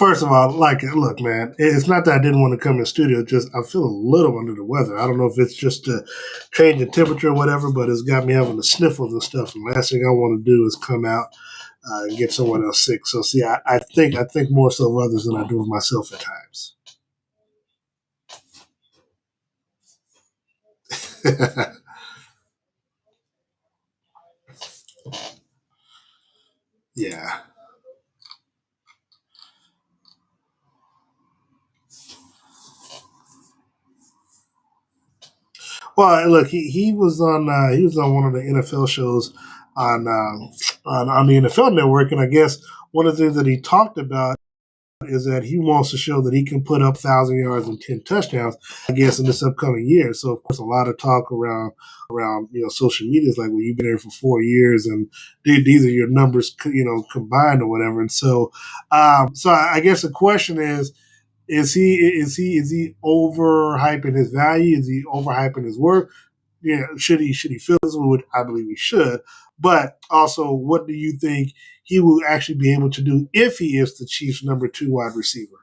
first of all, look, man, it's not that I didn't want to come in the studio. Just I feel a little under the weather. I don't know if it's just a change in temperature or whatever, but it's got me having the sniffles and stuff. And last thing I want to do is come out and get someone else sick. So, see, I think more so of others than I do of myself at times. Yeah. Well, look, he was on one of the NFL shows on on the NFL Network, and I guess one of the things that he talked about is that he wants to show that he can put up 1,000 yards and 10 touchdowns. I guess in this upcoming year. So of course, a lot of talk around social media is like, well, you've been here for 4 years, and these are your numbers, combined or whatever. And so, so I guess the question is. Is he overhyping his value? Is he overhyping his work? Yeah, should he feel this way? Which I believe he should. But also, what do you think he will actually be able to do if he is the Chiefs' number 2 wide receiver?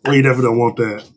Well, you definitely don't want that.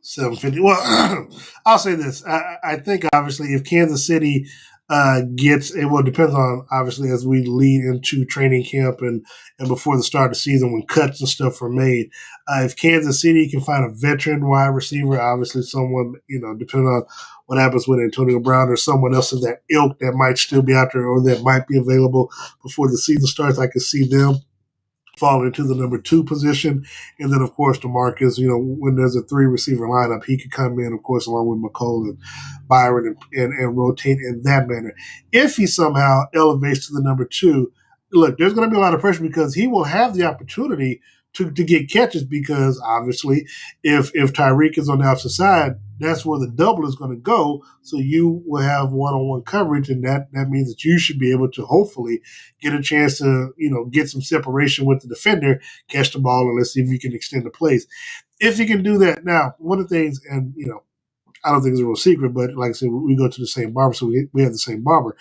750. Well, I'll say this. I think obviously if Kansas City gets it, well, it depends on obviously as we lead into training camp and before the start of the season when cuts and stuff are made. If Kansas City can find a veteran wide receiver, obviously someone depending on what happens with Antonio Brown or someone else of that ilk that might still be out there or that might be available before the season starts, I could see them fall into the number 2 position. And then, of course, DeMarcus, when there's a 3 receiver lineup, he could come in, of course, along with McCole and Byron and rotate in that manner. If he somehow elevates to the number 2, look, there's going to be a lot of pressure because he will have the opportunity to get catches because obviously if Tyreek is on the outside side, that's where the double is going to go. So you will have one-on-one coverage, and that means that you should be able to hopefully get a chance to get some separation with the defender, catch the ball, and let's see if you can extend the plays. If you can do that, now one of the things, and I don't think it's a real secret, but like I said, we go to the same barber, so we have the same barber.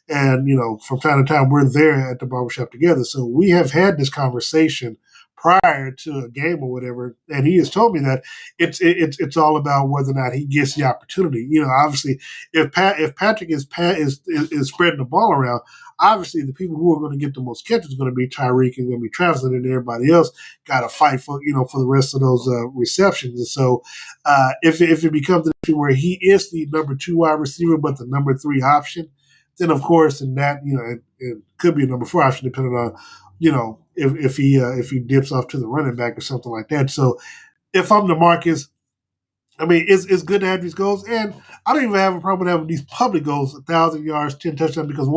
And, from time to time, we're there at the barbershop together. So we have had this conversation prior to a game or whatever, and he has told me that it's all about whether or not he gets the opportunity. Obviously, if Patrick is spreading the ball around, obviously the people who are going to get the most catches are going to be Tyreek and going to be Travis, and then everybody else got to fight for the rest of those receptions. And so, if it becomes an issue where he is the number 2 wide receiver but the number 3 option, then of course, in that it could be a number 4 option depending on if he dips off to the running back or something like that. So if I'm DeMarcus, I mean, it's good to have these goals, and I don't even have a problem with having these public goals, 1,000 yards, 10 touchdowns, because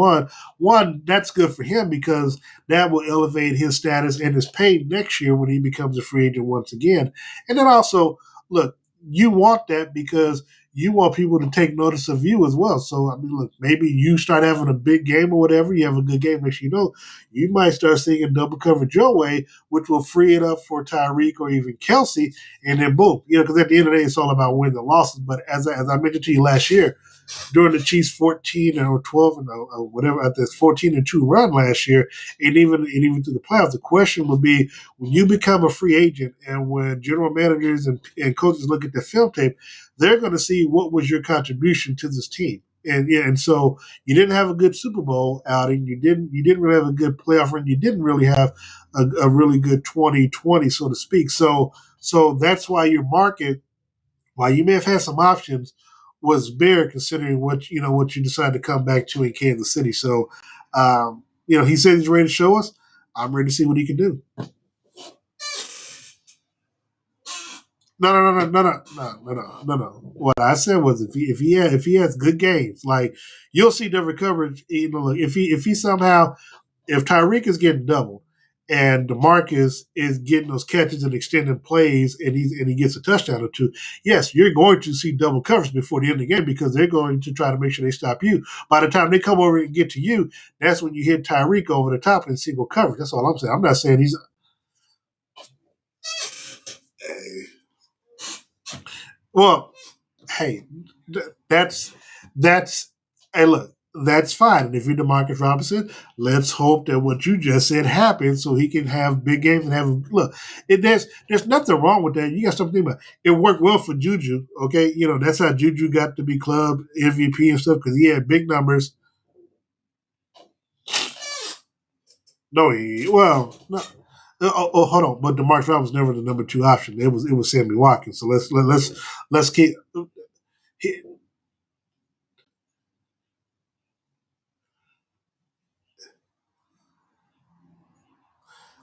one that's good for him because that will elevate his status and his pay next year when he becomes a free agent once again. And then also, look, you want that because you want people to take notice of you as well. So, I mean, look, maybe you start having a big game or whatever, you have a good game, next you might start seeing a double coverage your way, which will free it up for Tyreek or even Kelsey, and then boom, because at the end of the day, it's all about wins and losses. But as I mentioned to you last year, during the Chiefs 14 or 12 or whatever at this 14-2 run last year, and even through the playoffs. The question would be when you become a free agent and when general managers and coaches look at the film tape, they're going to see what was your contribution to this team. And yeah, and so you didn't have a good Super Bowl outing. You didn't really have a good playoff run. You didn't really have a really good 2020, so to speak. So that's why your market, while you may have had some options, was bare considering what you decided to come back to in Kansas City. So, he said he's ready to show us. I'm ready to see what he can do. No. What I said was if he has good games, like you'll see different coverage. Look, if Tyreek is getting doubled and DeMarcus is getting those catches and extended plays and he gets a touchdown or two, yes, you're going to see double coverage before the end of the game because they're going to try to make sure they stop you. By the time they come over and get to you, that's when you hit Tyreek over the top in single coverage. That's all I'm saying. I'm not saying he's well. Hey, that's hey look, that's fine. And if you're DeMarcus Robinson, let's hope that what you just said happens so he can have big games and have look. There's nothing wrong with that. You got something about it. Worked well for Juju. Okay, that's how Juju got to be club MVP and stuff because he had big numbers. No, no. Hold on. But DeMarcus Robinson was never the number two option. It was Sammy Watkins. So let's keep.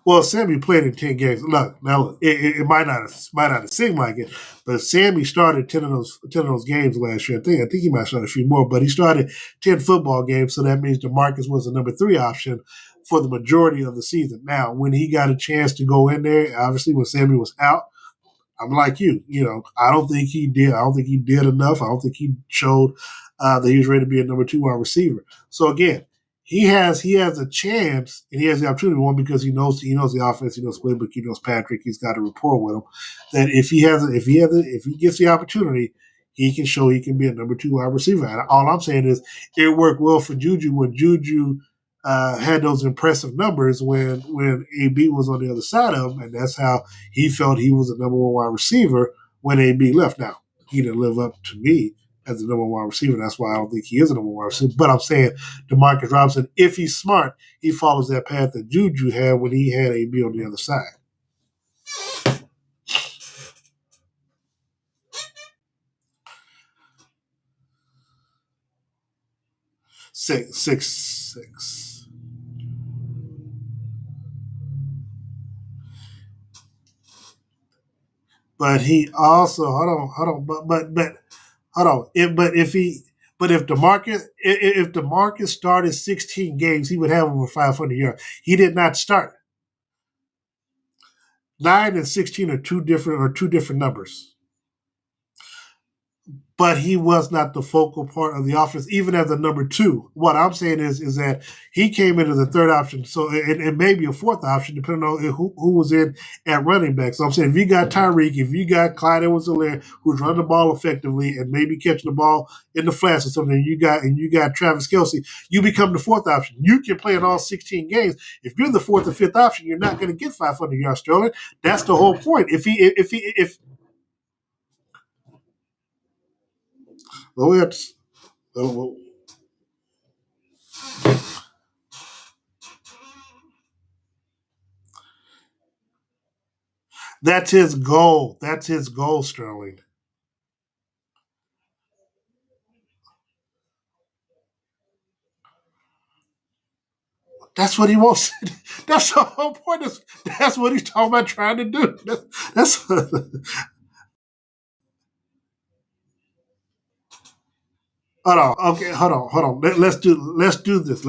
Well, Sammy played in 10 games. Look, it might not have seemed like it, but Sammy started ten of those games last year. I think he might start a few more, but he started 10 football games, so that means DeMarcus was the number three option for the majority of the season. Now, when he got a chance to go in there, obviously when Sammy was out, I'm like you. I don't think he did. I don't think he did enough. I don't think he showed that he was ready to be a number two wide receiver. So again, he has a chance and he has the opportunity. One because he knows the offense, he knows playbook, he knows Patrick. He's got a rapport with him. That if he gets the opportunity, he can show he can be a number two wide receiver. And all I'm saying is it worked well for Juju when Juju had those impressive numbers when AB was on the other side of him, and that's how he felt he was the number one wide receiver when AB left. Now, he didn't live up to me as the number one wide receiver. That's why I don't think he is a number one wide receiver. But I'm saying DeMarcus Robinson, if he's smart, he follows that path that Juju had when he had AB on the other side. Six. But he also hold on, but hold on. If DeMarcus started 16 games, he would have over 500 yards. He did not start. 9 and 16 are two different numbers. But he was not the focal part of the offense, even as a number two. What I'm saying is that he came in as a third option, so and maybe a fourth option, depending on who was in at running back. So I'm saying if you got Tyreek, if you got Clyde Edwards-Helaire, who's running the ball effectively and maybe catching the ball in the flats or something, and you got Travis Kelsey, you become the fourth option. You can play in all 16 games. If you're the fourth or fifth option, you're not going to get 500 yards, Sterling. That's the whole point. Well, we have to, well, that's his goal. That's his goal, Sterling. That's what he wants. That's the whole point. That's what he's talking about trying to do. That's hold on. Okay, hold on. Let's do this.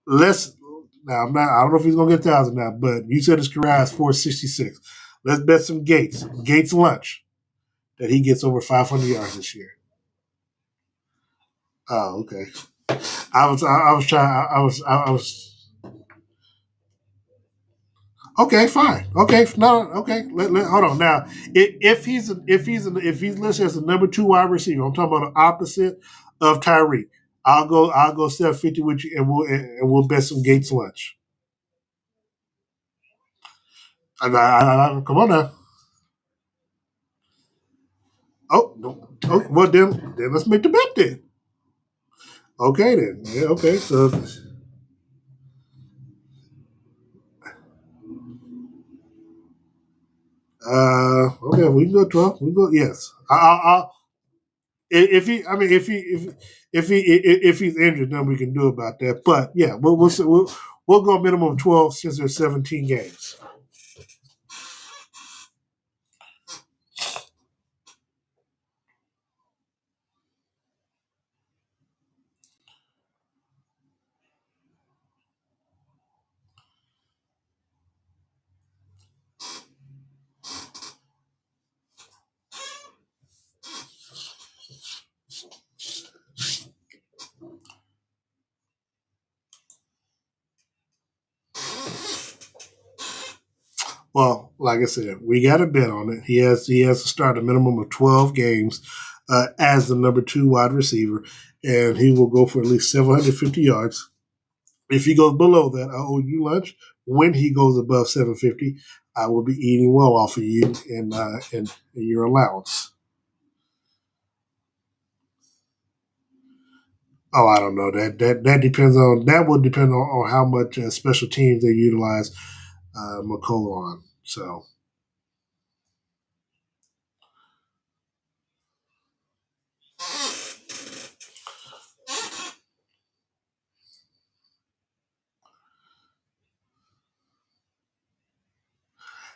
Let's now. I don't know if he's gonna get 1,000 now, but you said his career is 466. Let's bet some Gates lunch that he gets over 500 yards this year. Oh, okay. I was trying. I was Okay, fine. Okay, no, okay. Hold on. Now, if he's listed as the number two wide receiver, I'm talking about the opposite of Tyree. I'll go 750 with you, and we'll bet some Gates lunch. Come on now. Oh, no. Oh, well then let's make the bet then. Okay then. Yeah. Okay. So, okay, we can go 12. We can go. Yes. If he, I mean, if he's injured, then we can do about that. But yeah, we'll go a minimum of 12 since there's 17 games. Well, like I said, we got a bet on it. He has to start a minimum of 12 games as the number two wide receiver, and he will go for at least 750 yards. If he goes below that, I owe you lunch. When he goes above 750, I will be eating well off of you and your allowance. Oh, I don't know. That depends on that will depend on how much special teams they utilize McCullough on. So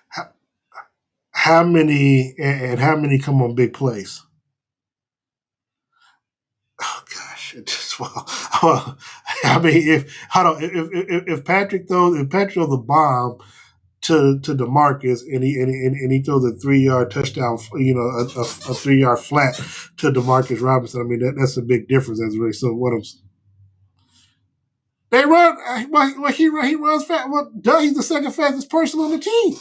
how, how many and how many come on big plays? Oh gosh, it just well, I mean, if hold on, if Patrick throws the bomb to DeMarcus and he throws a 3 yard touchdown, a 3 yard flat to DeMarcus Robinson. I mean that's a big difference as really. So what I'm they run. He runs fast. Well, duh, he's the second fastest person on the team.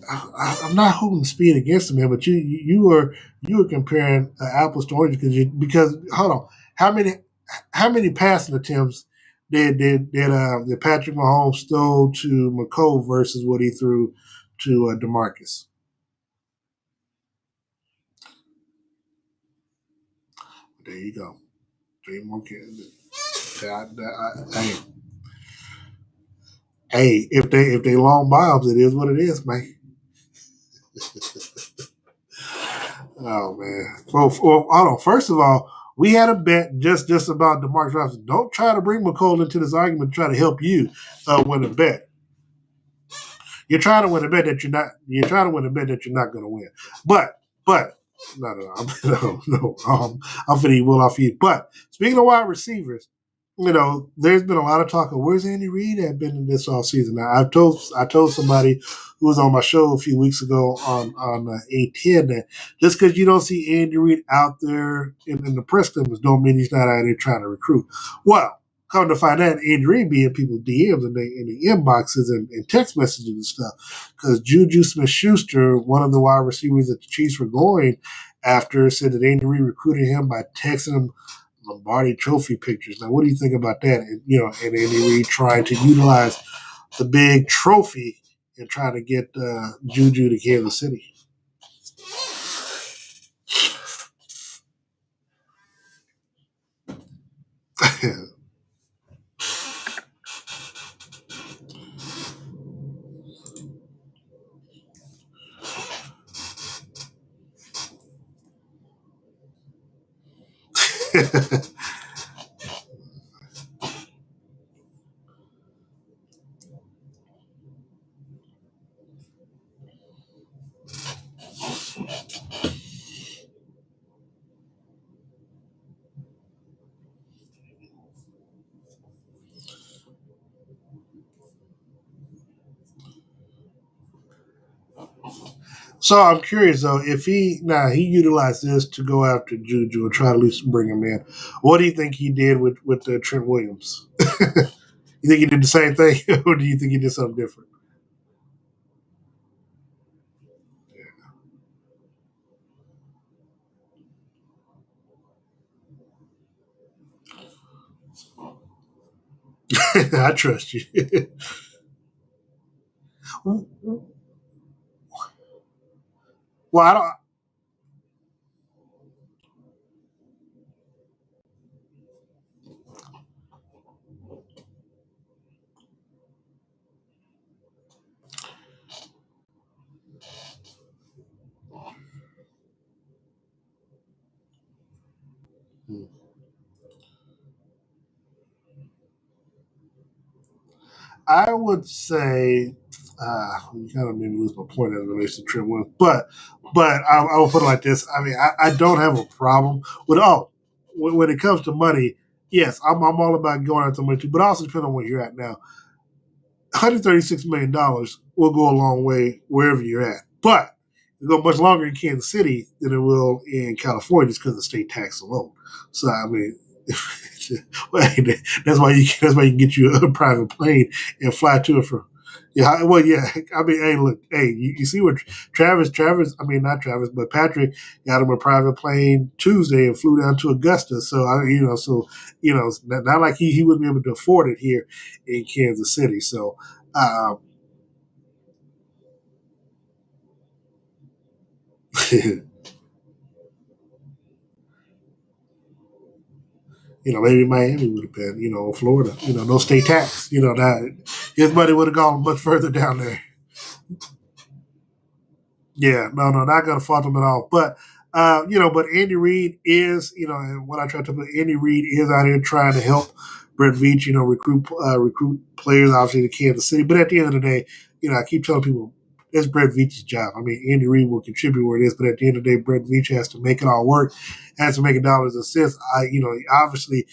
I'm not holding speed against him, man, but you were comparing apples to oranges because hold on, how many how many passing attempts did Patrick Mahomes throw to McCole versus what he threw to DeMarcus? There you go, 3 more kids. Hey, hey, if they long bombs, it is what it is, man. Oh man. Well, hold on. First of all, we had a bet just about DeMarcus Robinson. Don't try to bring McCole into this argument to try to help you win a bet. You're trying to win a bet that you're not. You're trying to win a bet that you're not going to win. But no, no. I'm finna eat well off you. But speaking of wide receivers, there's been a lot of talk of where's Andy Reid at been in this offseason. Now, I told somebody who was on my show a few weeks ago on A10 that just because you don't see Andy Reid out there in the press clippings don't mean he's not out there trying to recruit. Well, come to find out, Andy Reid be in people's DMs and in the inboxes and text messages and stuff because Juju Smith-Schuster, one of the wide receivers that the Chiefs were going after, said that Andy Reid recruited him by texting him Lombardi Trophy pictures. Now, what do you think about that? And Andy Reid trying to utilize the big trophy and trying to get Juju to Kansas City. So I'm curious though, if he utilized this to go after Juju and try to at least bring him in, what do you think he did with Trent Williams? You think he did the same thing, or do you think he did something different? I trust you. Well, I don't. I would say you kind of made me lose my point as it relates to Trent Williams, but I will put it like this. I mean, I don't have a problem with when it comes to money. Yes, I'm all about going after money too, but also depending on where you're at now. $136 million will go a long way wherever you're at, but it'll go much longer in Kansas City than it will in California just because of the state tax alone. So I mean, that's why you can get you a private plane and fly to it from. Yeah, well, yeah. I mean, hey, look, hey, you see what Travis, I mean, not Travis, but Patrick got him a private plane Tuesday and flew down to Augusta. So it's not like he wouldn't be able to afford it here in Kansas City. So, um, maybe Miami would have been, Florida, no state tax, that his money would have gone much further down there. Yeah, no, not going to fault him at all. But Andy Reid is, and what I try to put, Andy Reid is out here trying to help Brett Veach, recruit players, obviously, to Kansas City. But at the end of the day, I keep telling people it's Brett Veach's job. I mean, Andy Reid will contribute where it is, but at the end of the day, Brett Veach has to make it all work, has to make it dollars and cents. Obviously,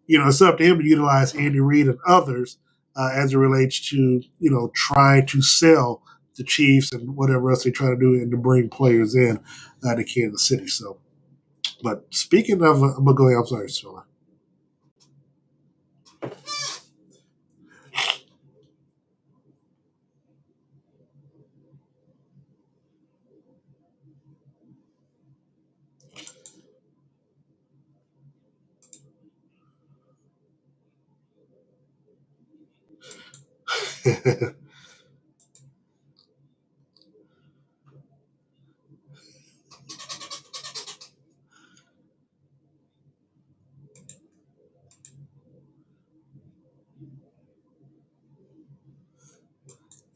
it's up to him to utilize Andy Reid and others as it relates to, trying to sell the Chiefs and whatever else they try to do and to bring players in to Kansas City. So, but speaking of, go ahead. I'm sorry, Silla.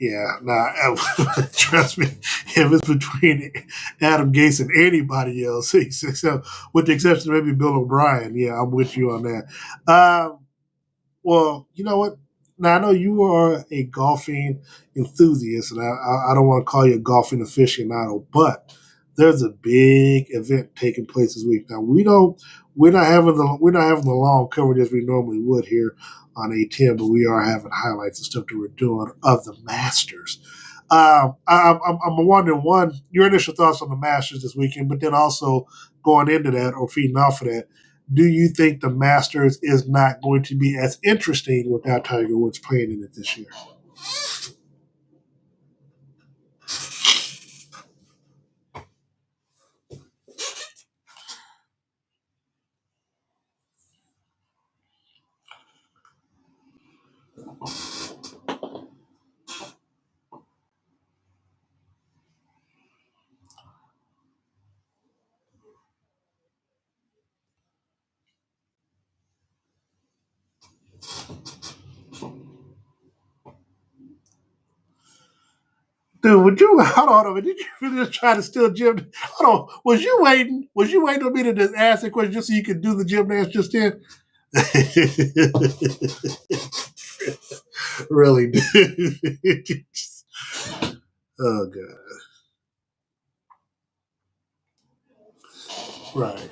Yeah, nah, trust me, if it's between Adam Gase and anybody else, except with the exception of maybe Bill O'Brien, yeah, I'm with you on that. Well, you know what? Now I know you are a golfing enthusiast, and I don't want to call you a golfing aficionado, but there's a big event taking place this week. Now we're not having the long coverage as we normally would here on A10, but we are having highlights and stuff that we're doing of the Masters. I'm wondering, one, your initial thoughts on the Masters this weekend, but then also going into that or feeding off of that, do you think the Masters is not going to be as interesting without Tiger Woods playing in it this year? Dude, would you hold on? Did you really just try to steal Jim? Hold on. Was you waiting? Was you waiting on me to just ask the question just so you could do the gym dance just then? Really, dude. Oh god. Right.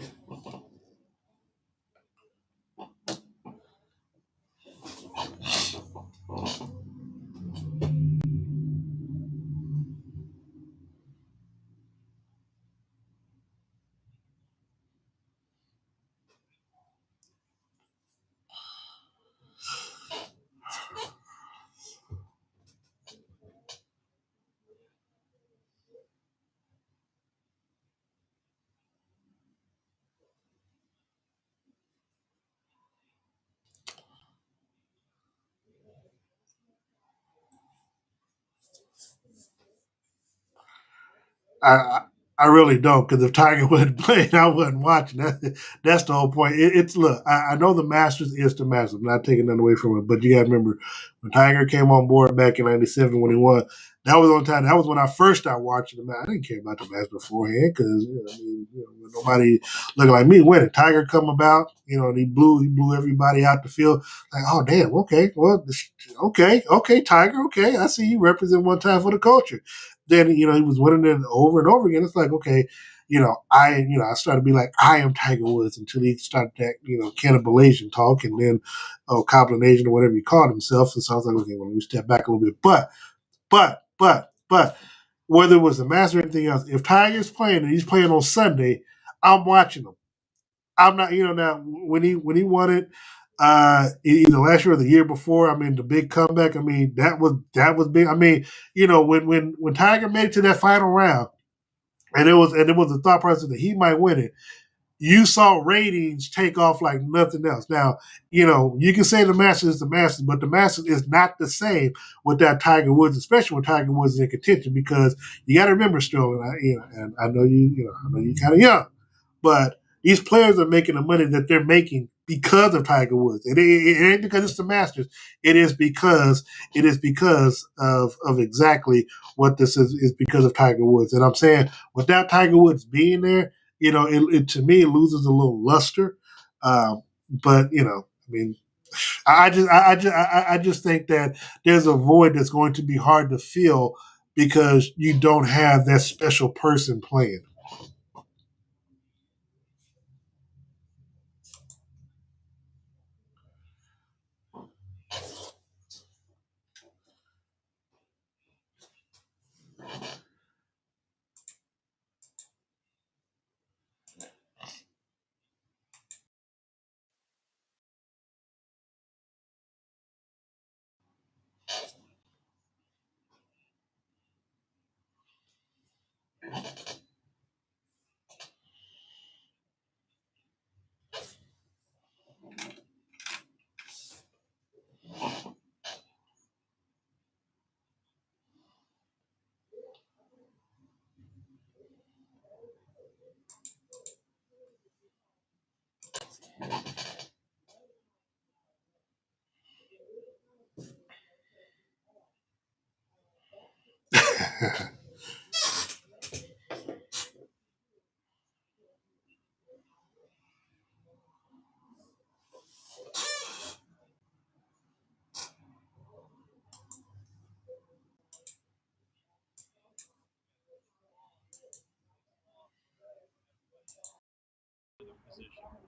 I I really don't, because if Tiger wasn't playing, I wasn't watching. That's the whole point. It's look. I know the Masters is the Masters. I'm not taking nothing away from it, but you got to remember when Tiger came on board back in '97 when he won. That was on time. That was when I first started watching the match. I didn't care about the match beforehand because nobody looking like me winning. Tiger come about, and he blew everybody out the field. Like, oh damn, okay, well, okay, Tiger, okay, I see you represent one time for the culture. Then he was winning it over and over again. It's like, okay, I started to be like, I am Tiger Woods until he started that cannibalization talk, and then Copland or whatever he called himself. And so I was like, okay, well, let me step back a little bit. But whether it was the Master or anything else, if Tiger's playing and he's playing on Sunday, I'm watching him. I'm not, now when he won it, either last year or the year before. I mean, the big comeback. I mean, that was big. I mean, when Tiger made it to that final round, and it was the thought process that he might win it. You saw ratings take off like nothing else. Now, you can say the Masters is the Masters, but the Masters is not the same without Tiger Woods, especially when Tiger Woods is in contention, because you got to remember, Sterling, and I know I know you kind of young, but these players are making the money that they're making because of Tiger Woods. It ain't because it's the Masters. It is because of exactly what this is because of Tiger Woods. And I'm saying without Tiger Woods being there, it to me it loses a little luster. But I mean, I just think that there's a void that's going to be hard to fill because you don't have that special person playing.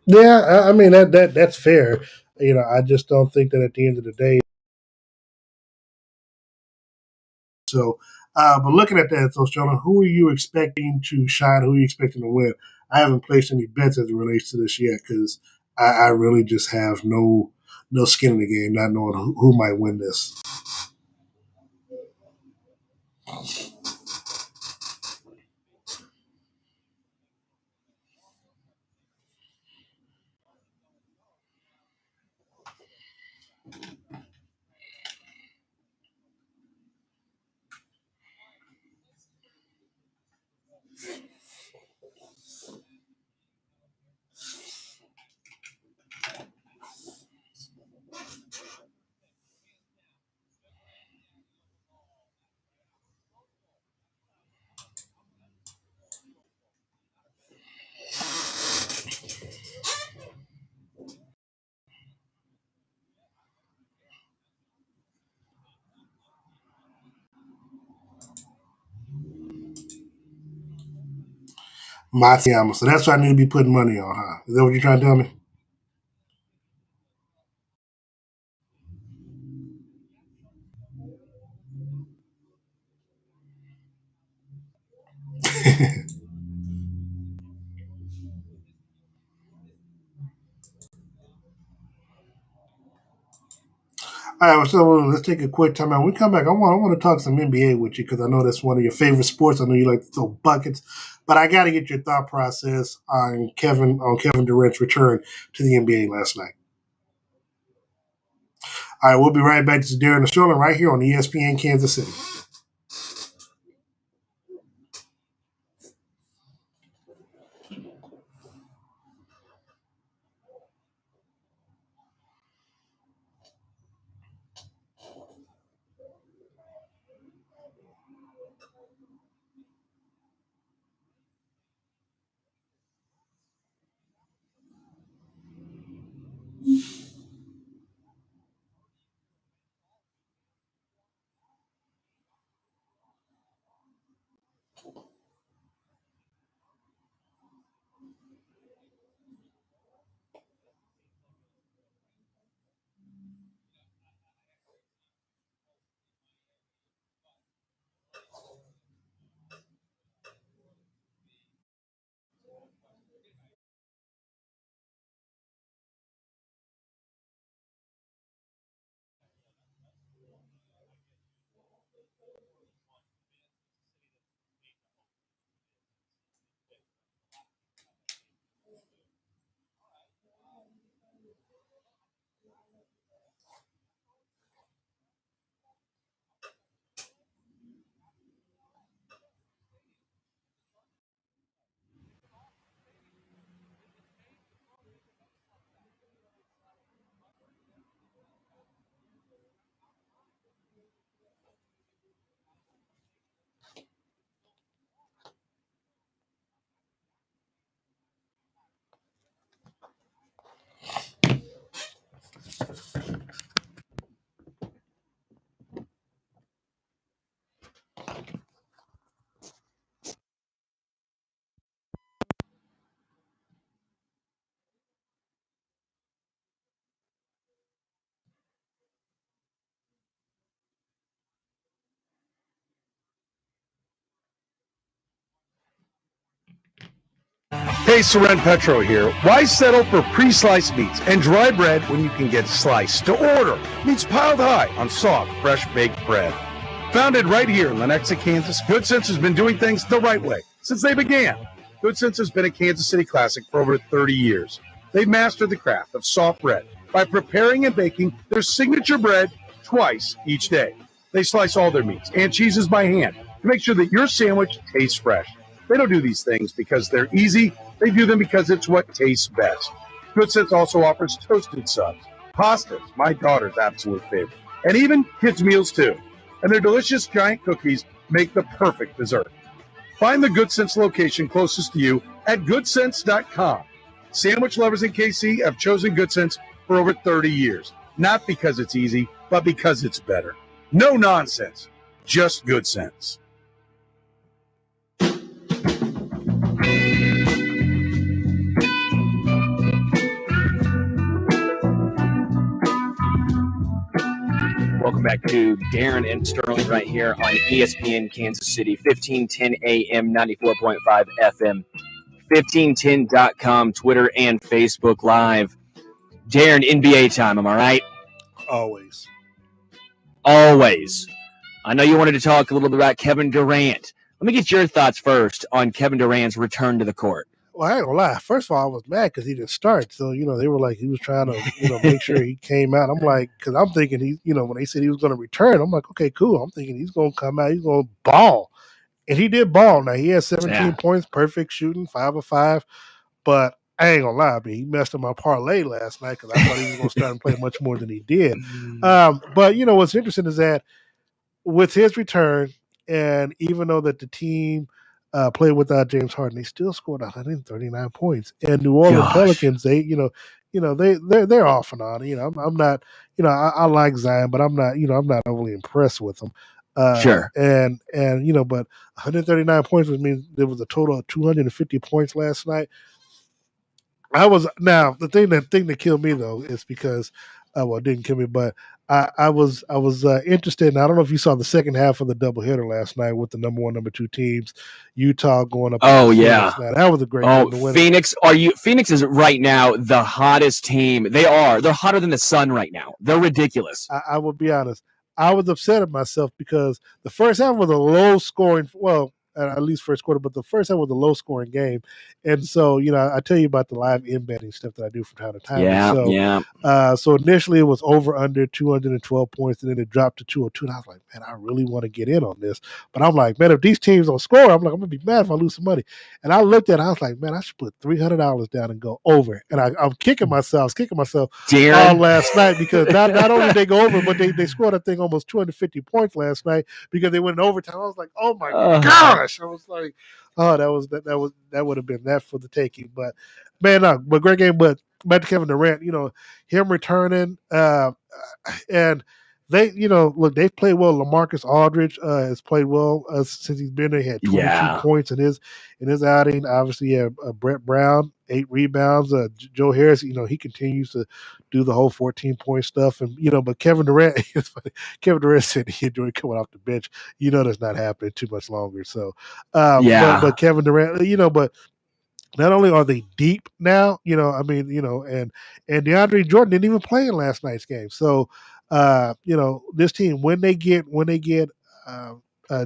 Yeah, I mean that's fair. I just don't think that at the end of the day. So, but looking at that, so Jonah, who are you expecting to shine? Who are you expecting to win? I haven't placed any bets as it relates to this yet because I really just have no skin in the game, not knowing who might win this. Matsuyama. So that's what I need to be putting money on, huh? Is that what you're trying to tell me? All right, well, so let's take a quick time out. When we come back, I want to talk some NBA with you because I know that's one of your favorite sports. I know you like to throw buckets, but I got to get your thought process on Kevin Durant's return to the NBA last night. All right, we'll be right back. This is Darren the Sterling right here on ESPN Kansas City. Hey, Soren Petro here. Why settle for pre-sliced meats and dry bread when you can get sliced to order? Meats piled high on soft, fresh baked bread. Founded right here in Lenexa, Kansas, Good Sense has been doing things the right way since they began. Good Sense has been a Kansas City classic for over 30 years. They've mastered the craft of soft bread by preparing and baking their signature bread twice each day. They slice all their meats and cheeses by hand to make sure that your sandwich tastes fresh. They don't do these things because they're easy. They do them because it's what tastes best. Good Sense also offers toasted subs, pastas, my daughter's absolute favorite, and even kids' meals too. And their delicious giant cookies make the perfect dessert. Find the Good Sense location closest to you at goodsense.com. Sandwich lovers in KC have chosen Good Sense for over 30 years, not because it's easy, but because it's better. No nonsense, just Good Sense. Welcome back to Darren and Sterling right here on ESPN Kansas City, 1510 AM, 94.5 FM, 1510.com, Twitter and Facebook Live. Darren, NBA time, am I right? Always. Always. I know you wanted to talk a little bit about Kevin Durant. Let me get your thoughts first on Kevin Durant's return to the court. Well, I ain't gonna lie. First of all, I was mad because he didn't start. So, they were like, he was trying to, make sure he came out. I'm like, because I'm thinking when they said he was going to return, I'm like, okay, cool. I'm thinking he's going to come out. He's going to ball. And he did ball. Now, he had 17 points, perfect shooting, 5 of 5. But I ain't gonna lie, he messed up my parlay last night because I thought he was going to start and play much more than he did. But, what's interesting is that with his return, and even though that the team played without James Harden, they still scored 139 points. And New Orleans Pelicans, they're off and on. I'm not, I like Zion, but I'm not overly impressed with them. Sure. And but 139 points would mean there was a total of 250 points last night. The thing that killed me though is because it didn't kill me, but I was interested. And I don't know if you saw the second half of the doubleheader last night with the number 1, number 2 teams, Utah going up. Oh yeah, that was a great game to win. Phoenix. Phoenix is right now the hottest team. They're hotter than the sun right now. They're ridiculous. I will be honest. I was upset at myself because the first half was a low scoring. Well, at least first quarter, but the first half was a low scoring game. And so, I tell you about the live in-betting stuff that I do from time to time. So initially it was over under 212 points, and then it dropped to 202. And I was like, man, I really want to get in on this. But I'm like, man, if these teams don't score, I'm going to be mad if I lose some money. And I looked at it, I was like, man, I should put $300 down and go over. And I'm kicking myself all last night because not only did they go over, but they scored, I think, almost 250 points last night because they went in overtime. I was like, oh my gosh. I was like, oh, that would have been that for the taking. But man, but great game. But back to Kevin Durant, him returning, and they, look, they've played well. LaMarcus Aldridge has played well since he's been there. He had 22 points in his outing. Obviously, Brett Brown, 8 rebounds. Joe Harris, he continues to do the whole 14-point stuff. And, but Kevin Durant, it's funny. Kevin Durant said he enjoyed coming off the bench. That's not happening too much longer. So, but Kevin Durant, but not only are they deep now, and DeAndre Jordan didn't even play in last night's game. So, this team, when they get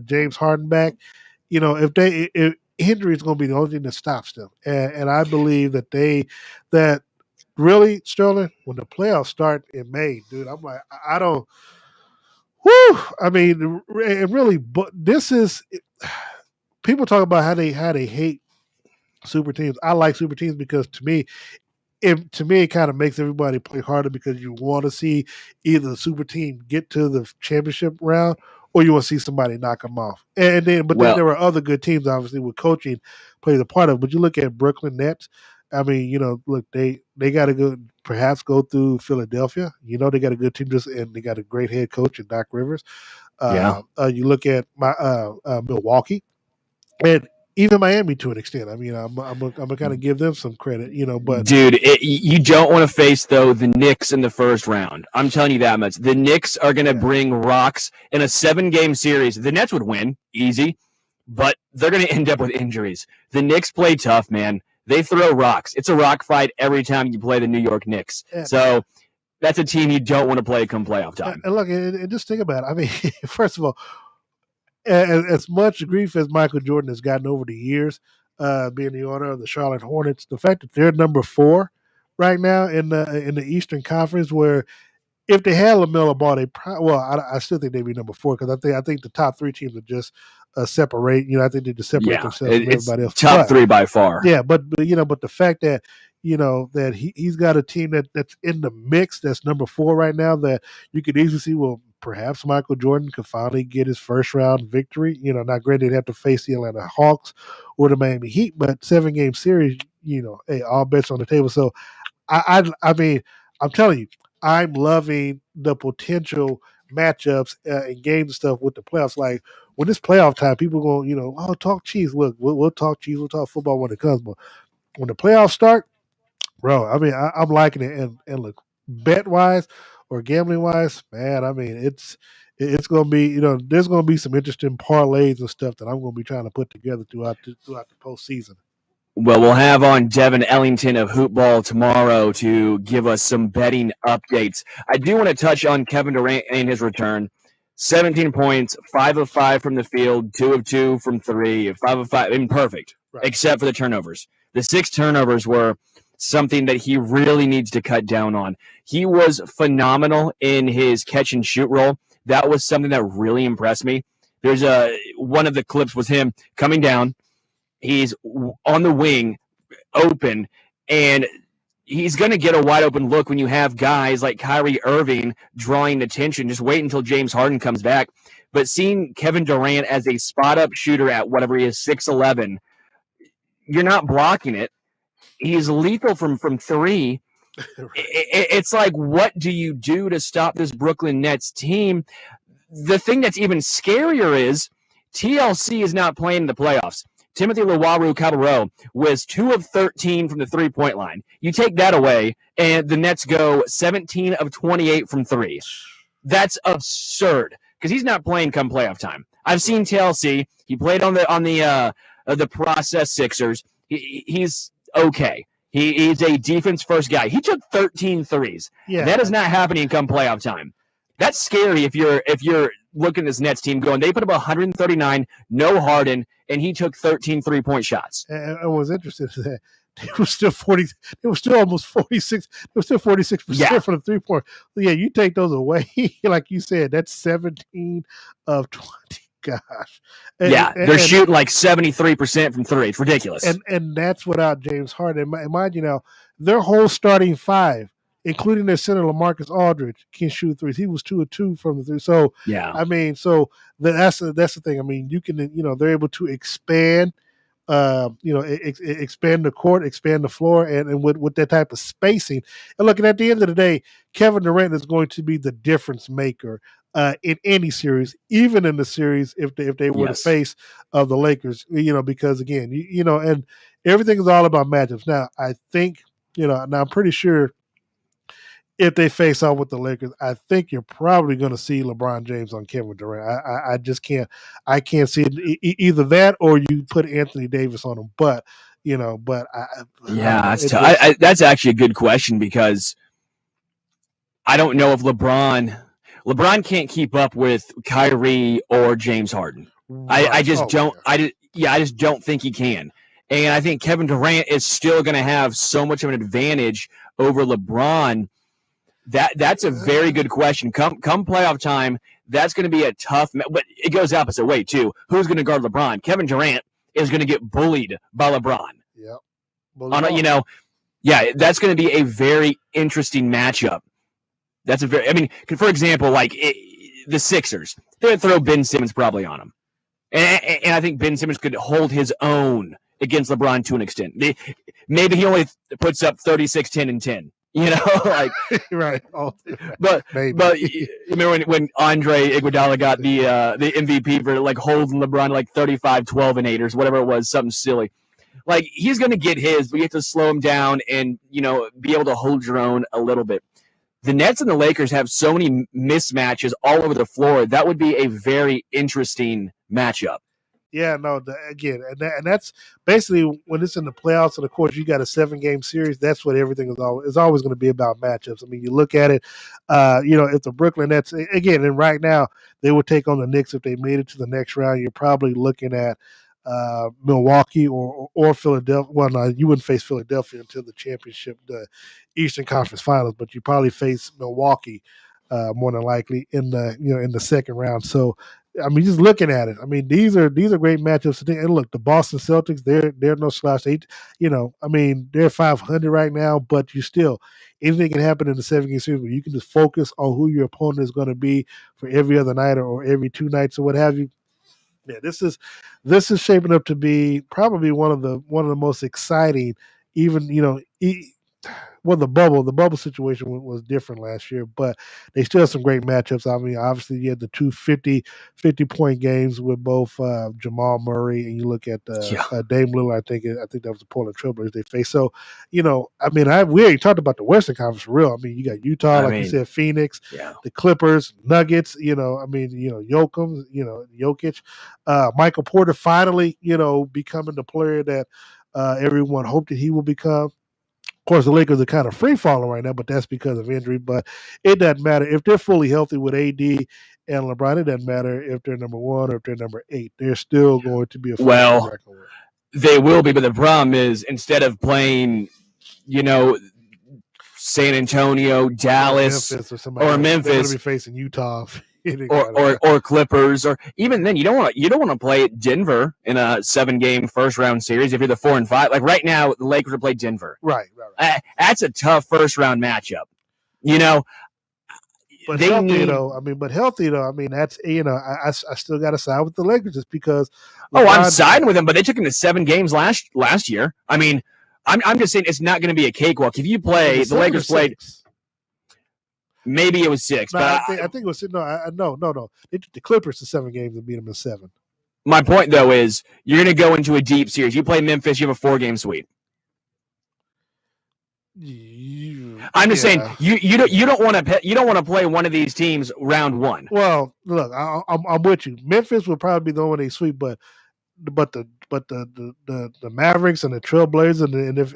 James Harden back, if injury is going to be the only thing that stops them. And I believe that really, Sterling, when the playoffs start in May, dude, I'm like, I don't, I mean, and really, but this is, people talk about how they hate super teams. I like super teams because to me, it kind of makes everybody play harder because you want to see either the super team get to the championship round or you want to see somebody knock them off. Then there are other good teams, obviously, with coaching plays a part of it. But you look at Brooklyn Nets. I mean, look, they got to perhaps go through Philadelphia. They got a good team and they got a great head coach in Doc Rivers. You look at Milwaukee and even Miami to an extent. I mean, I'm gonna kind of give them some credit, But dude, you don't want to face though the Knicks in the first round. I'm telling you that much. The Knicks are gonna bring rocks in a 7-game series. The Nets would win easy, but they're gonna end up with injuries. The Knicks play tough, man. They throw rocks. It's a rock fight every time you play the New York Knicks. Yeah. So that's a team you don't want to play come playoff time. And look, and just think about it. I mean, first of all, as much grief as Michael Jordan has gotten over the years, being the owner of the Charlotte Hornets, the fact that they're number 4 right now in the Eastern Conference, where if they had LaMelo Ball, I still think they'd be number 4 because I think the top 3 teams would just separate. I think they just separate themselves from everybody else. Top 3 by far. Yeah, but the fact that that he's got a team that's in the mix that's number 4 right now that you could easily see, well, perhaps Michael Jordan could finally get his first round victory. Not great they'd have to face the Atlanta Hawks or the Miami Heat, but 7-game series, hey, all bets on the table. So I mean, I'm telling you, I'm loving the potential matchups and games and stuff with the playoffs. Like when it's playoff time, people go, talk cheese. Look, we'll talk cheese. We'll talk football when it comes. But when the playoffs start, bro, I mean, I'm liking it. And look, bet-wise or gambling-wise, man, I mean, it's going to be, there's going to be some interesting parlays and stuff that I'm going to be trying to put together throughout the postseason. Well, we'll have on Devin Ellington of Hoopball tomorrow to give us some betting updates. I do want to touch on Kevin Durant and his return. 17 points, 5 of 5 from the field, 2 of 2 from 3, 5 of 5, perfect, right, except for the turnovers. The 6 turnovers were something that he really needs to cut down on. He was phenomenal in his catch and shoot role. That was something that really impressed me. There's one of the clips was him coming down. He's on the wing, open, and he's going to get a wide open look when you have guys like Kyrie Irving drawing attention. Just wait until James Harden comes back. But seeing Kevin Durant as a spot-up shooter at whatever he is, 6'11", you're not blocking it. He's lethal from 3. It's like, what do you do to stop this Brooklyn Nets team? The thing that's even scarier is TLC is not playing in the playoffs. Timothy Luwawu-Cabarrot was 2 of 13 from the three-point line. You take that away, and the Nets go 17 of 28 from 3. That's absurd because he's not playing come playoff time. I've seen TLC. He played on the process Sixers. He's okay. He's a defense-first guy. He took 13 threes. Yeah. That is not happening come playoff time. That's scary if you're looking at this Nets team going, they put up 139, no Harden, and he took 13 three-point shots. I was interested in that. It was still 40. It was still almost 46. It was still 46% from the 3-point. Yeah, you take those away, like you said, that's 17 of 20. Gosh. They're shooting like 73% from 3. It's ridiculous. And that's without James Harden. And mind you, their whole starting 5, including their center LaMarcus Aldridge, can shoot threes. He was 2 of 2 from the 3. So I mean, so that's the thing. I mean, you can they're able to expand expand the court, expand the floor, and with that type of spacing. And looking at the end of the day, Kevin Durant is going to be the difference maker in any series, even in the series if they were to face the Lakers. Because again, and everything is all about matchups. Now, I think now I'm pretty sure if they face off with the Lakers, I think you're probably going to see LeBron James on Kevin Durant. I just can't. I can't see it. Either that or you put Anthony Davis on him. But that's actually a good question because I don't know if LeBron can't keep up with Kyrie or James Harden. Right. I just don't think he can. And I think Kevin Durant is still going to have so much of an advantage over LeBron. That's a very good question. Come playoff time, that's going to be a tough. But it goes opposite way too. Who's going to guard LeBron? Kevin Durant is going to get bullied by LeBron. Yep. That's going to be a very interesting matchup. For example, like the Sixers, they would throw Ben Simmons probably on him, and I think Ben Simmons could hold his own against LeBron to an extent. Maybe he only puts up 36, 10, and 10. Like right. But remember when Andre Iguodala got the MVP for like holding LeBron like 35, 12, and 8 or whatever it was, something silly. Like he's going to get his, but you have to slow him down and be able to hold your own a little bit. The Nets and the Lakers have so many mismatches all over the floor. That would be a very interesting matchup. Yeah, no, again, and that's basically when it's in the playoffs, and of course you got a 7-game series. That's what everything is always going to be about, matchups. I mean, you look at it, if the Brooklyn Nets, again, and right now they would take on the Knicks if they made it to the next round. You're probably looking at Milwaukee or Philadelphia. Well, no, you wouldn't face Philadelphia until the championship, the Eastern Conference Finals, but you probably face Milwaukee more than likely in the second round. So. I mean, just looking at it, I mean, these are great matchups. And look, the Boston Celtics, they're no slouch. They're 500 right now, but anything can happen in the 7-game series where you can just focus on who your opponent is going to be for every other night or every 2 nights or what have you. Yeah, this is shaping up to be probably one of the most exciting, even the bubble situation was different last year, but they still have some great matchups. I mean, obviously you had the 2 50-point games with both Jamal Murray, and you look at Dame Lillard. I think that was the Portland Trailblazers they faced. So, we already talked about the Western Conference for real. I mean, you got Utah, you said, Phoenix, the Clippers, Nuggets. Jokic, Michael Porter finally, becoming the player that everyone hoped that he will become. Of course, the Lakers are kind of free-falling right now, but that's because of injury. But it doesn't matter. If they're fully healthy with AD and LeBron, it doesn't matter if they're number 1 or if they're number 8. They're still going to be a record. They will be, but the problem is instead of playing, San Antonio, Dallas, or Memphis, they're going to be facing Utah. or Clippers, or even then you don't want to play Denver in a 7-game first-round series if you're the 4 and 5. Like right now, the Lakers will play Denver. Right. That's a tough first-round matchup. But healthy though, I mean, that's I still got to side with the Lakers just because. I'm siding with them, but they took them to 7 games last year. I mean, I'm just saying it's not going to be a cakewalk. If you play, the Lakers played. Maybe it was 6, no, but I think it was no. They took the Clippers to 7 games and beat them in 7. My point though is you're going to go into a deep series. You play Memphis, you have a 4-game sweep. I'm just saying you don't want to play one of these teams round 1. Well, look, I'm with you. Memphis would probably be the one they sweep, but the Mavericks and the Trailblazers and if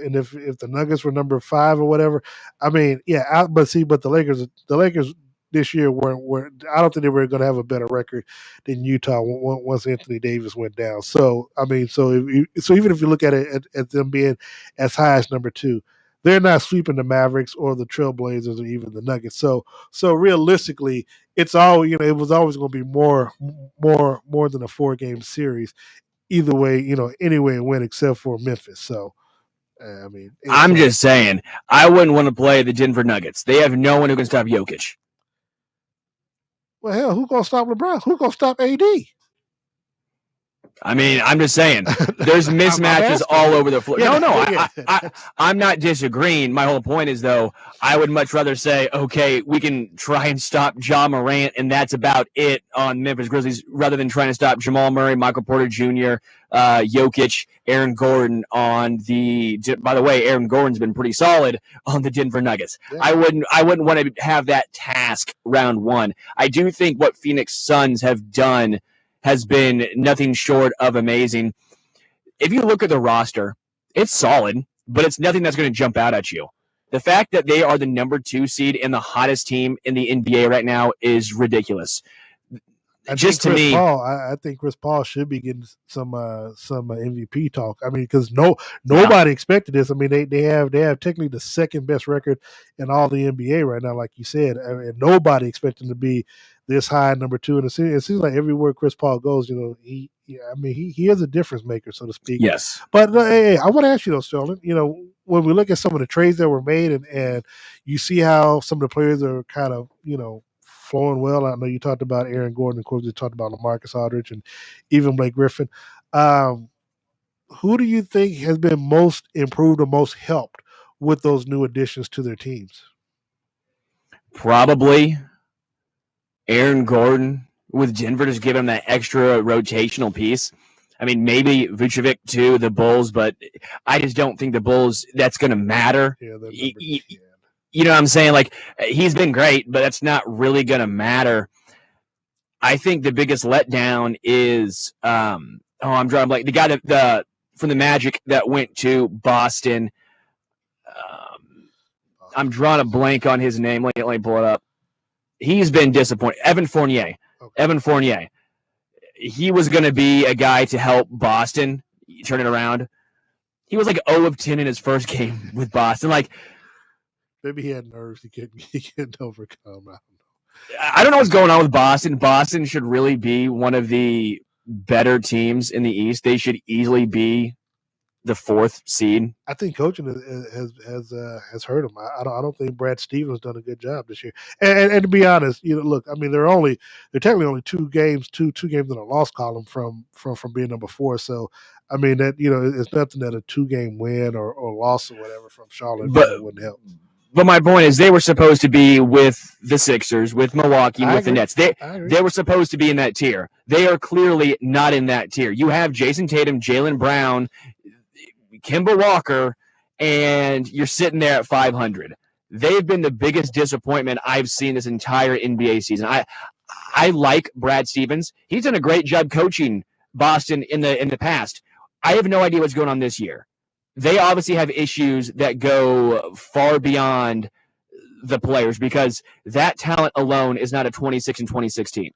the Nuggets were number 5 or whatever, I mean, but the Lakers this year were I don't think they were going to have a better record than Utah once Anthony Davis went down. So I mean, so even if you look at it at them being as high as number 2, they're not sweeping the Mavericks or the Trailblazers or even the Nuggets. So realistically, it's all it was always going to be more than a 4-game series. Either way, any way it went except for Memphis. So, I mean, I'm just saying, I wouldn't want to play the Denver Nuggets. They have no one who can stop Jokic. Well, hell, who's going to stop LeBron? Who's going to stop AD? I mean, I'm just saying, there's mismatches all over the floor. Yeah, I'm not disagreeing. My whole point is, though, I would much rather say, okay, we can try and stop Ja Morant, and that's about it on Memphis Grizzlies, rather than trying to stop Jamal Murray, Michael Porter Jr., Jokic, Aaron Gordon on the. By the way, Aaron Gordon's been pretty solid on the Denver Nuggets. Yeah. I wouldn't want to have that task round one. I do think what Phoenix Suns have done has been nothing short of amazing. If you look at the roster, it's solid, but it's nothing that's going to jump out at you. The fact that they are the number 2 seed and the hottest team in the NBA right now is ridiculous. I think Chris Paul should be getting some MVP talk. I mean, because nobody expected this. I mean, they have technically the second best record in all the NBA right now, like you said. I mean, nobody expected to be this high, number 2 in the city. It seems like everywhere Chris Paul goes, he is a difference maker, so to speak. Yes. But hey, I want to ask you though, Sterling. When we look at some of the trades that were made, and you see how some of the players are kind of flowing well. I know you talked about Aaron Gordon, of course. You talked about LaMarcus Aldridge and even Blake Griffin. Who do you think has been most improved or most helped with those new additions to their teams? Probably Aaron Gordon with Denver, just giving him that extra rotational piece. I mean, maybe Vucevic too, the Bulls, but I just don't think the Bulls, that's going to matter. Yeah, you know what I'm saying? Like, he's been great, but that's not really going to matter. I think the biggest letdown is, I'm drawing blank. The guy from the Magic that went to Boston. I'm drawing a blank on his name. Let me pull it up. He's been disappointed. Evan Fournier. Okay. Evan Fournier. He was going to be a guy to help Boston turn it around. He was like 0 of 10 in his first game with Boston. Like, maybe he had nerves he couldn't overcome. I don't know what's going on with Boston. Boston should really be one of the better teams in the East. They should easily be the 4th seed. I think coaching has hurt them. I don't think Brad Stevens done a good job this year. And to be honest, look, I mean, they're technically only 2 games in a loss column from being number 4. So I mean that it's nothing that a 2-game win or loss or whatever from Charlotte wouldn't help. But my point is, they were supposed to be with the Sixers, with Milwaukee, with the Nets. They were supposed to be in that tier. They are clearly not in that tier. You have Jason Tatum, Jaylen Brown, Kemba Walker, and you're sitting there at 500. They've been the biggest disappointment I've seen this entire NBA season. I like Brad Stevens. He's done a great job coaching Boston in the past. I have no idea what's going on this year. They obviously have issues that go far beyond the players, because that talent alone is not a 26 and 2016.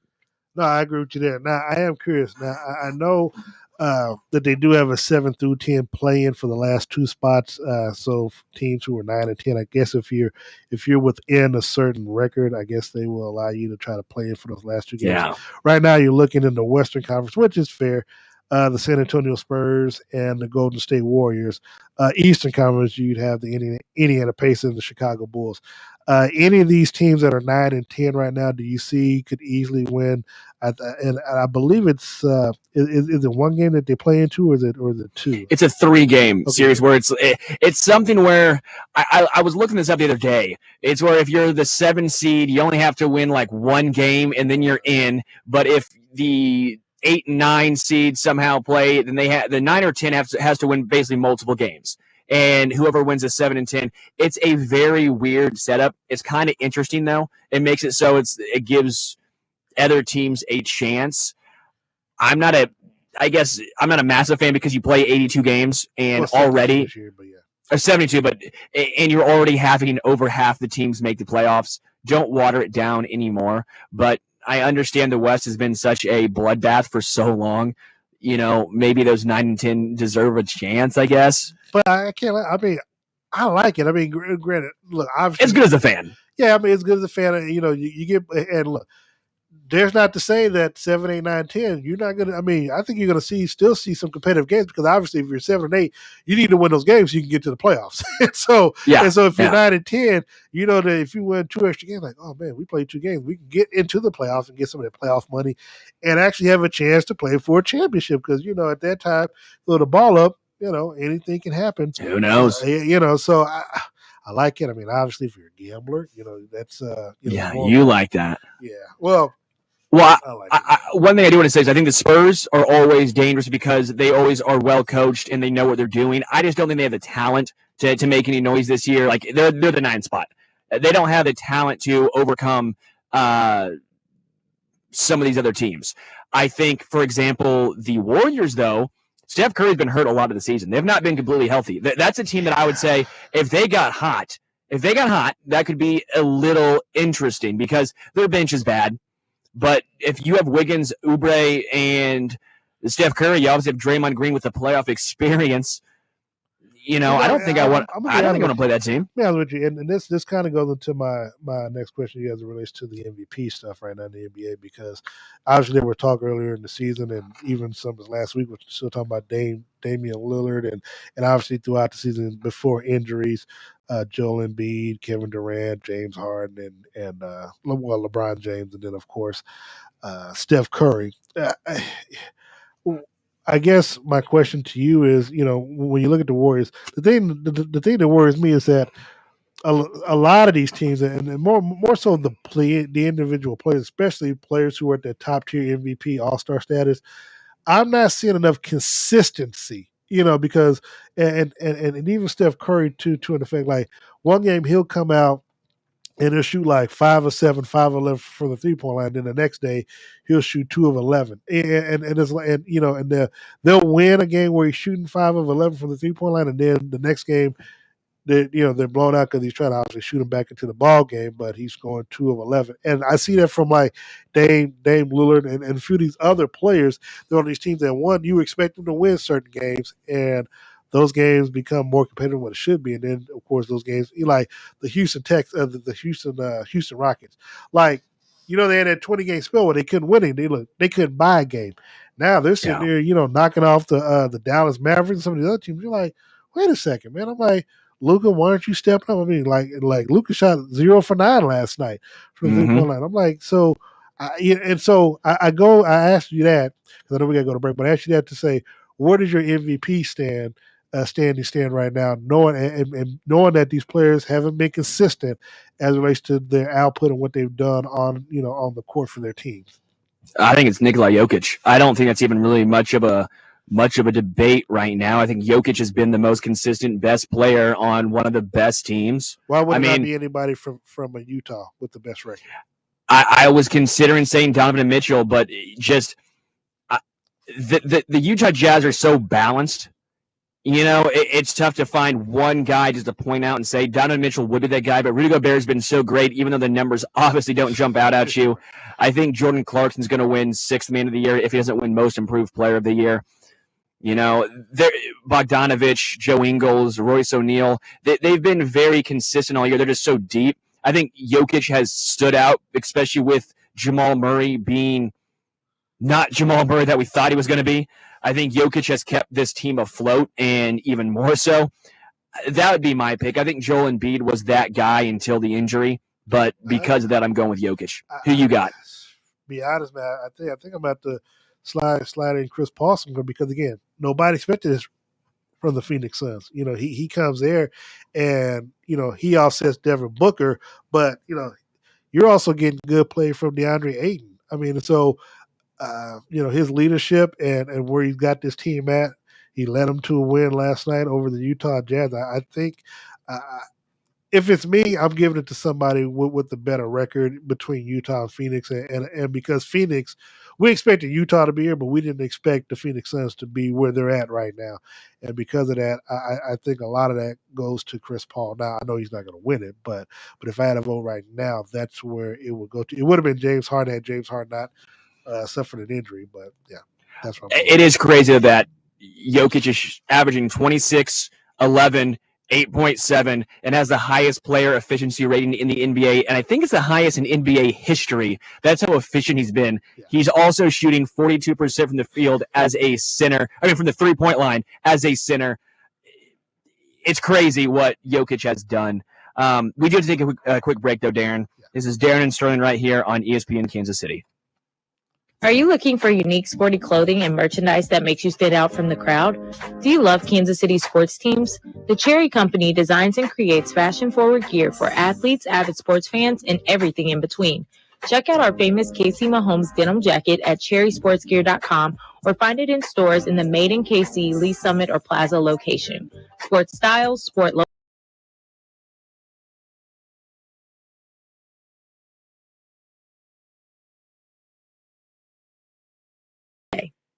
No, I agree with you there. Now, I am curious. Now, I know that they do have a 7 through 10 play-in for the last 2 spots. So teams who are 9 and 10, I guess if you're within a certain record, I guess they will allow you to try to play in for those last 2 games. Yeah. Right now, you're looking in the Western Conference, which is fair. The San Antonio Spurs and the Golden State Warriors. Eastern Conference, you'd have the Indiana Pacers and the Chicago Bulls. Any of these teams that are 9 and 10 right now, do you see could easily win? And I believe it's is it 1 game that they play into, or is it 2? It's a 3-game series where it's something where I was looking this up the other day. It's where if you're the 7 seed, you only have to win like 1 game and then you're in. But if the 8 and 9 seeds somehow play, then the 9 or 10 has to win basically multiple games. And whoever wins the 7 and 10, it's a very weird setup. It's kind of interesting though. It makes it so it gives other teams a chance. I'm not a massive fan because you play 82 games and already or 72, and you're already having over half the teams make the playoffs. Don't water it down anymore. But I understand the West has been such a bloodbath for so long. Maybe those 9 and 10 deserve a chance, I guess. But I can't. I mean, I like it. I mean, granted, look, obviously, it's good as a fan. Yeah, I mean, it's good as a fan. You get, and look, there's not to say that 7, 8, 9, 10, you're not going to, I mean, I think you're going to still see some competitive games because obviously if you're 7 and 8, you need to win those games so you can get to the playoffs. And so if you're 9 and 10, you know that if you win 2 extra games, like, oh man, we played 2 games, we can get into the playoffs and get some of that playoff money and actually have a chance to play for a championship because, you know, at that time, throw the ball up, you know, anything can happen. Who knows? You know, so I like it. I mean, obviously, if you're a gambler, you know, that's you like that. Yeah. Well, one thing I do want to say is I think the Spurs are always dangerous because they always are well coached and they know what they're doing. I just don't think they have the talent to make any noise this year. Like they're the 9 spot. They don't have the talent to overcome some of these other teams. I think, for example, the Warriors, though, Steph Curry's been hurt a lot of the season. They've not been completely healthy. That's a team that I would say if they got hot, that could be a little interesting because their bench is bad. But if you have Wiggins, Oubre, and Steph Curry, you obviously have Draymond Green with the playoff experience. You know, I don't think I want to play that team. Yeah, with you, and this kind of goes into my next question, you guys, it relates to the MVP stuff right now in the NBA because obviously they were talking earlier in the season and even some of last week, we're still talking about Damian Lillard and obviously throughout the season before injuries, Joel Embiid, Kevin Durant, James Harden, and LeBron James, and then of course Steph Curry. I guess my question to you is, you know, when you look at the Warriors, the thing that worries me is that a lot of these teams, and more so the individual players, especially players who are at the top tier MVP All-Star status, I'm not seeing enough consistency, you know, because and even Steph Curry to an effect, like one game he'll come out and he'll shoot like 5 of 7, 5 of 11 from the 3-point line. Then the next day, he'll shoot 2 of 11, and it's like, and you know, and they'll win a game where he's shooting 5 of 11 from the 3-point line, and then the next game, they're blown out because he's trying to obviously shoot him back into the ball game, but he's scoring 2 of 11, and I see that from like Dame Lillard and a few of these other players. They're on these teams that you expect them to win certain games, and those games become more competitive than what it should be. And then, of course, those games, like the Houston Rockets, like, you know, they had that 20-game spell where they couldn't win it. They couldn't buy a game. Now they're sitting there, you know, knocking off the Dallas Mavericks and some of the other teams. You're like, wait a second, man. I'm like, Luka, why aren't you stepping up? I mean, like Luka shot 0 for 9 last night from the 3-point line. I'm like, so, I asked you that because I know we got to go to break, but I asked you that to say, where does your MVP stand right now, knowing that these players haven't been consistent as it relates to their output and what they've done on the court for their teams? I think it's Nikola Jokic. I don't think that's even really much of a debate right now. I think Jokic has been the most consistent, best player on one of the best teams. Why would it not be anybody from Utah with the best record? I was considering saying Donovan Mitchell, but just the Utah Jazz are so balanced. You know, it's tough to find one guy just to point out and say Donovan Mitchell would be that guy, but Rudy Gobert has been so great, even though the numbers obviously don't jump out at you. I think Jordan Clarkson's going to win 6th Man of the Year if he doesn't win Most Improved Player of the Year. You know, Bogdanovich, Joe Ingles, Royce O'Neal, they've been very consistent all year. They're just so deep. I think Jokic has stood out, especially with Jamal Murray being not Jamal Murray that we thought he was going to be. I think Jokic has kept this team afloat, and even more so. That would be my pick. I think Joel Embiid was that guy until the injury, but because of that, I'm going with Jokic. Who you got? Be honest, man. I think I'm about to slide in Chris Paul because, again, nobody expected this from the Phoenix Suns. You know, he comes there, and, you know, he offsets Devin Booker, but, you know, you're also getting good play from DeAndre Ayton. I mean, so – you know, his leadership and where he's got this team at, he led them to a win last night over the Utah Jazz. I think if it's me, I'm giving it to somebody with the better record between Utah and Phoenix. And because Phoenix, we expected Utah to be here, but we didn't expect the Phoenix Suns to be where they're at right now. And because of that, I think a lot of that goes to Chris Paul. Now, I know he's not going to win it, but if I had a vote right now, that's where it would go to. It would have been James Harden had James Harden not suffered an injury, but yeah, that's what it is crazy that Jokic is averaging 26, 11, 8.7, and has the highest player efficiency rating in the NBA, and I think it's the highest in NBA history. That's how efficient he's been. Yeah. He's also shooting 42% from the field as a center. From the three-point line as a center. It's crazy what Jokic has done. We do have to take a quick break, though, Darren. Yeah. This is Darren and Sterling right here on ESPN Kansas City. Are you looking for unique sporty clothing and merchandise that makes you stand out from the crowd? Do you love Kansas City sports teams? The Cherry Company designs and creates fashion-forward gear for athletes, avid sports fans, and everything in between. Check out our famous KC Mahomes denim jacket at cherrysportsgear.com or find it in stores in the Made in KC, Lee Summit, or Plaza location. Sports styles, sport logos.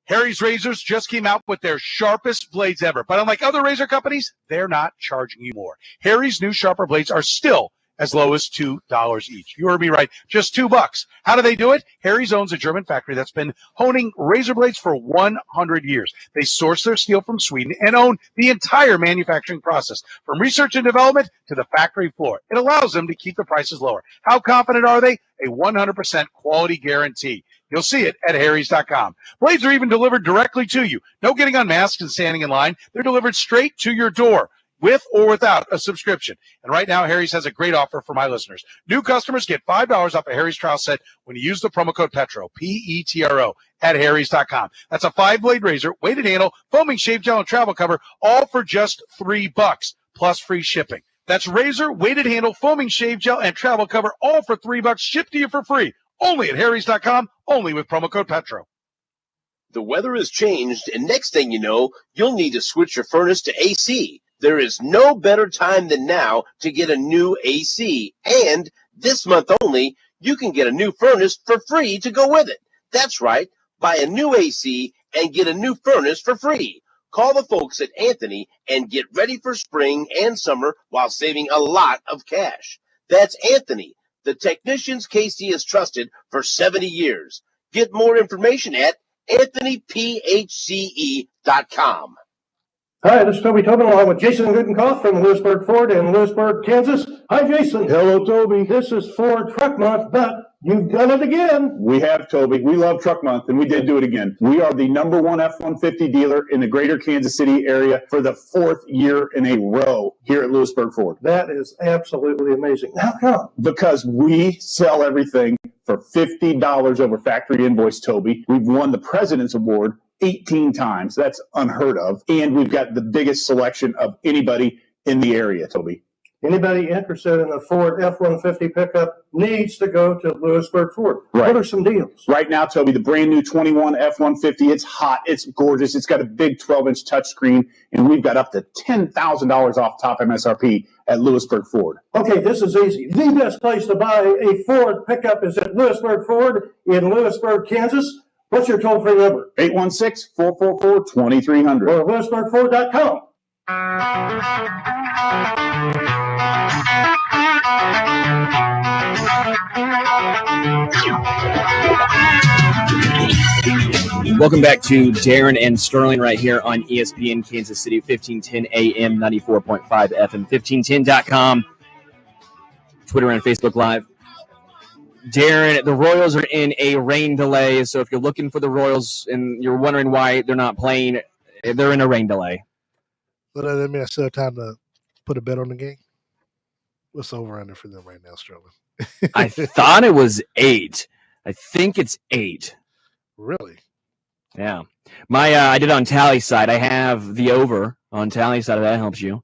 Harry's Razors just came out with their sharpest blades ever. But unlike other razor companies, they're not charging you more. Harry's new sharper blades are still as low as $2 each. You heard me right, just $2. How do they do it? Harry's owns a German factory that's been honing razor blades for 100 years. They source their steel from Sweden and own the entire manufacturing process, from research and development to the factory floor. It allows them to keep the prices lower. How confident are they? A 100% quality guarantee. You'll see it at harrys.com. Blades are even delivered directly to you. No getting unmasked and standing in line. They're delivered straight to your door, with or without a subscription. And right now, Harry's has a great offer for my listeners. New customers get $5 off a Harry's trial set when you use the promo code PETRO, P-E-T-R-O, at harrys.com. That's a 5-blade razor, weighted handle, foaming shave gel, and travel cover, all for just $3, plus free shipping. That's razor, weighted handle, foaming shave gel, and travel cover, all for $3, shipped to you for free. Only at harrys.com, only with promo code PETRO. The weather has changed, and next thing you know, you'll need to switch your furnace to AC. There is no better time than now to get a new AC. And this month only, you can get a new furnace for free to go with it. That's right. Buy a new AC and get a new furnace for free. Call the folks at Anthony and get ready for spring and summer while saving a lot of cash. That's Anthony, the technicians Casey has trusted for 70 years. Get more information at AnthonyPHCE.com. Hi, this is Toby Tobin along with Jason Gutenkopf from Lewisburg Ford in Lewisburg, Kansas. Hi, Jason. Hello, Toby. This is Ford Truck Month, but you've done it again. We have, Toby. We love Truck Month, and we did do it again. We are the number one F-150 dealer in the greater Kansas City area for the 4th year in a row here at Lewisburg Ford. That is absolutely amazing. How come? Because we sell everything for $50 over factory invoice, Toby. We've won the President's Award 18 times. That's unheard of. And we've got the biggest selection of anybody in the area, Toby. Anybody interested in a Ford F-150 pickup needs to go to Lewisburg Ford. Right. What are some deals? Right now, Toby, the brand new 21 F-150, it's hot, it's gorgeous, it's got a big 12-inch touchscreen, and we've got up to $10,000 off top MSRP at Lewisburg Ford. Okay, this is easy. The best place to buy a Ford pickup is at Lewisburg Ford in Lewisburg, Kansas. What's your toll-free number? 816-444-2300. Or LewisburgFord.com. Welcome back to Darren and Sterling right here on ESPN Kansas City, 1510 AM, 94.5 FM, 1510.com, Twitter and Facebook Live. Darren, the Royals are in a rain delay, so if you're looking for the Royals and you're wondering why they're not playing, they're in a rain delay. But that means I still have time to put a bet on the game. What's over under for them right now, Sterling? I thought it was 8. I think it's 8. Really? Yeah. I did on Tally side. I have the over on Tally side. If that helps you.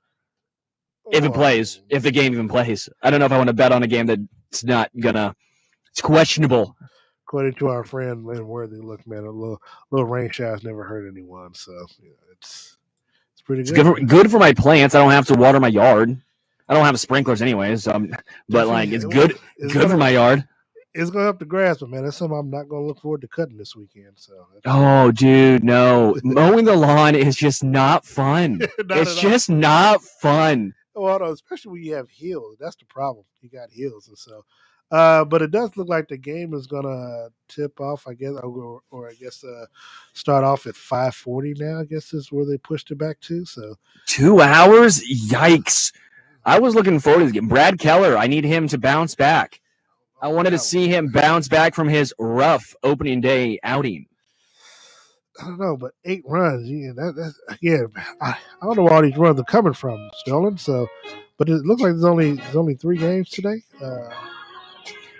If it plays, if the game even plays. I don't know if I want to bet on a game that's not gonna. It's questionable. According to our friend Lynn Worthy, look, man, a little rain shower's never hurt anyone. So it's pretty good. It's good for my plants. I don't have to water my yard. I don't have sprinklers anyways. But it's good for my yard. It's going to help the grass, but, man, that's something I'm not going to look forward to cutting this weekend. So. Oh, dude, no. Mowing the lawn is just not fun. It's just not fun. Well, no, especially when you have hills. That's the problem. You got hills. And so But it does look like the game is gonna tip off, I guess, or I guess start off at 5:40 now. I guess is where they pushed it back to. So 2 hours? Yikes! I was looking forward to this game. Brad Keller, I need him to bounce back. I wanted to see him bounce back from his rough opening day outing. I don't know, but 8 runs. Yeah, that's again. I don't know where all these runs are coming from, Sterling. So, but it looks like there's only 3 games today.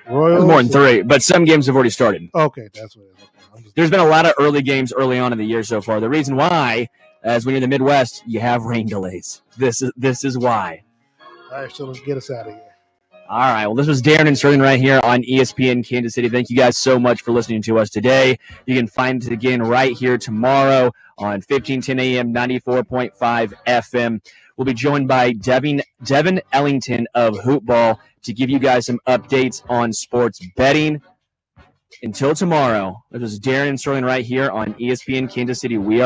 Royals More than 3, but some games have already started. Okay, that's what it is. Okay, there's been a lot of early games early on in the year so far. The reason why, as when you're in the Midwest, you have rain delays. This is why. All right, so let's get us out of here. All right. Well, this was Darren and Sterling right here on ESPN Kansas City. Thank you guys so much for listening to us today. You can find it again right here tomorrow on 1510 AM, 94.5 FM. We'll be joined by Devin Ellington of Hoopball to give you guys some updates on sports betting. Until tomorrow, this is Darren and Sterling right here on ESPN Kansas City. We are